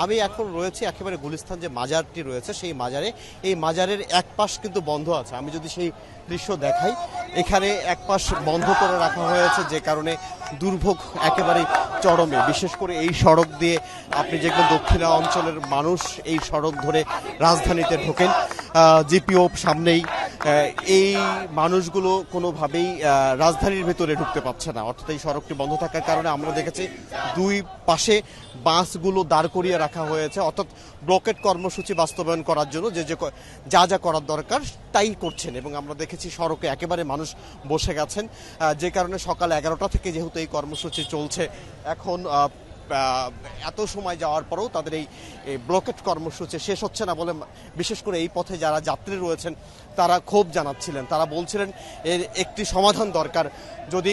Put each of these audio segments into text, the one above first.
আমি এখন রয়েছে একেবারে গুলিস্তান যে মাজারটি রয়েছে সেই মাজারে। এই মাজারের এক পাশ কিন্তু বন্ধ আছে। আমি যদি সেই দৃশ্য দেখাই, এখানে এক পাশ বন্ধ করে রাখা হয়েছে, যে কারণে দুর্ভোগ একেবারে চরমে। বিশেষ করে এই সড়ক দিয়ে আপনি যেগুলো দক্ষিণা অঞ্চলের মানুষ এই সড়ক ধরে রাজধানীতে ঢোকেন, জিপিও সামনেই, এই মানুষগুলো কোনোভাবেই রাজধানীর ভেতরে ঢুকতে পারছে না। অর্থাৎ এই সড়কটি বন্ধ থাকার কারণে আমরা দেখেছি দুই পাশে বাসগুলো দাঁড় করিয়ে রাখা হয়েছে, অর্থাৎ ব্লকেট কর্মসূচি বাস্তবায়ন করার জন্য যা যা করার দরকার তাই করছেন। এবং আমরা দেখেছি সড়কে একেবারে মানুষ বসে গেছেন, যে কারণে সকাল 11টা থেকে যেহেতু এই কর্মসূচি চলছে, এখন এত সময় যাওয়ার পরেও তাদের এই ব্লকেট কর্মসূচি শেষ হচ্ছে না বলে বিশেষ করে এই পথে যারা যাত্রী রয়েছেন তারা ক্ষোভ জানাচ্ছিলেন। তারা বলছিলেন এর একটি সমাধান দরকার। যদি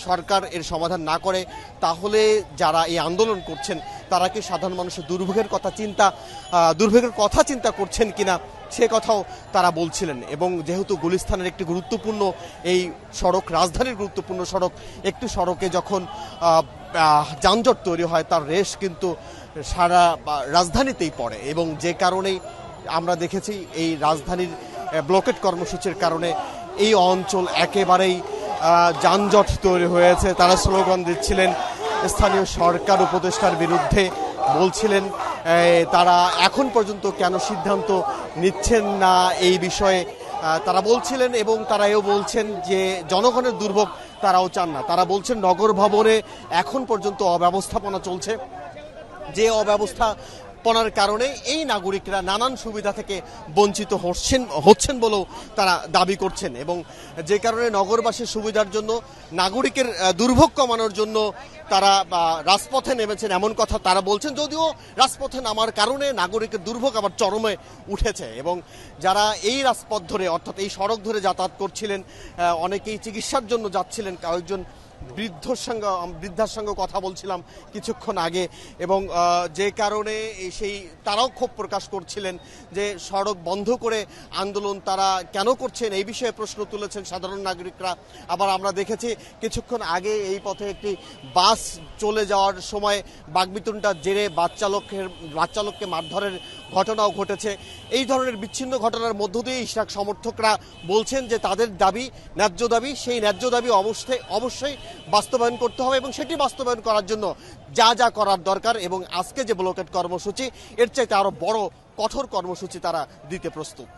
সরকার এর সমাধান না করে তাহলে যারা এই আন্দোলন করছেন তারা কি সাধারণ মানুষের দুর্ভোগের কথা চিন্তা করছেন কিনা সে কথাও তারা বলছিলেন। এবং যেহেতু গুলিস্তানের একটি গুরুত্বপূর্ণ এই সড়ক, রাজধানীর গুরুত্বপূর্ণ সড়ক, একটি সড়কে যখন যানজট তৈরি হয় তার রেশ কিন্তু সারা রাজধানীতেই পড়ে। এবং যে কারণেই আমরা দেখেছি এই রাজধানীর ব্লকেট কর্মসূচির কারণে এই অঞ্চল একেবারেই যানজট তৈরি হয়েছে। তারা স্লোগান দিচ্ছিলেন স্থানীয় সরকার উপদেষ্টার বিরুদ্ধে, বলছিলেন তারা এখন পর্যন্ত কেন সিদ্ধান্ত নিচ্ছেন না এই বিষয়ে তারা বলছিলেন। এবং তারা এও বলছেন যে জনগণের দুর্ভোগ তারাও চান না। তারা বলছেন নগর ভবনে এখন পর্যন্ত অব্যবস্থাপনা চলছে, যে অব্যবস্থাপনার কারণে এই নাগরিকরা নানান সুবিধা থেকে বঞ্চিত হচ্ছেন বলেও তারা দাবি করছেন। এবং যে কারণে নগরবাসীর সুবিধার জন্য, নাগরিকের দুর্ভোগ কমানোর জন্য তারা রাজপথে নেমেছেন এমন কথা তারা বলছেন। যদিও রাজপথে নামার কারণে নাগরিকের দুর্ভোগ আবার চরমে উঠেছে। এবং যারা এই রাজপথ ধরে অর্থাৎ এই সড়ক ধরে যাতায়াত করছিলেন, অনেকেই চিকিৎসার জন্য যাচ্ছিলেন, কয়েকজন বৃদ্ধার সঙ্গে কথা বলছিলাম কিছুক্ষণ আগে। এবং যে কারণে তারাও ক্ষোভ প্রকাশ করছিলেন যে সড়ক বন্ধ করে আন্দোলন তারা কেন করছেন, এই বিষয়ে প্রশ্ন তুলেছেন সাধারণ নাগরিকরা। আবার আমরা দেখেছি কিছুক্ষণ আগে এই পথে একটি বাস চলে যাওয়ার সময় বাকবিতণ্ডার জেরে বাচ্চালোককে মারধরের ঘটনাও ঘটেছে। এই ধরনের বিচ্ছিন্ন ঘটনার মধ্য দিয়ে ইশরাক সমর্থকরা বলছেন যে তাদের দাবি ন্যায্য দাবি, সেই ন্যায্য দাবি অবশ্যই বাস্তবায়ন করতে হবে এবং সেটি বাস্তবায়ন করার জন্য যা যা করার দরকার এবং আজকে যে ব্লকেট কর্মসূচি এর চাইতে আরো বড় কঠোর কর্মসূচি তারা দিতে প্রস্তুত।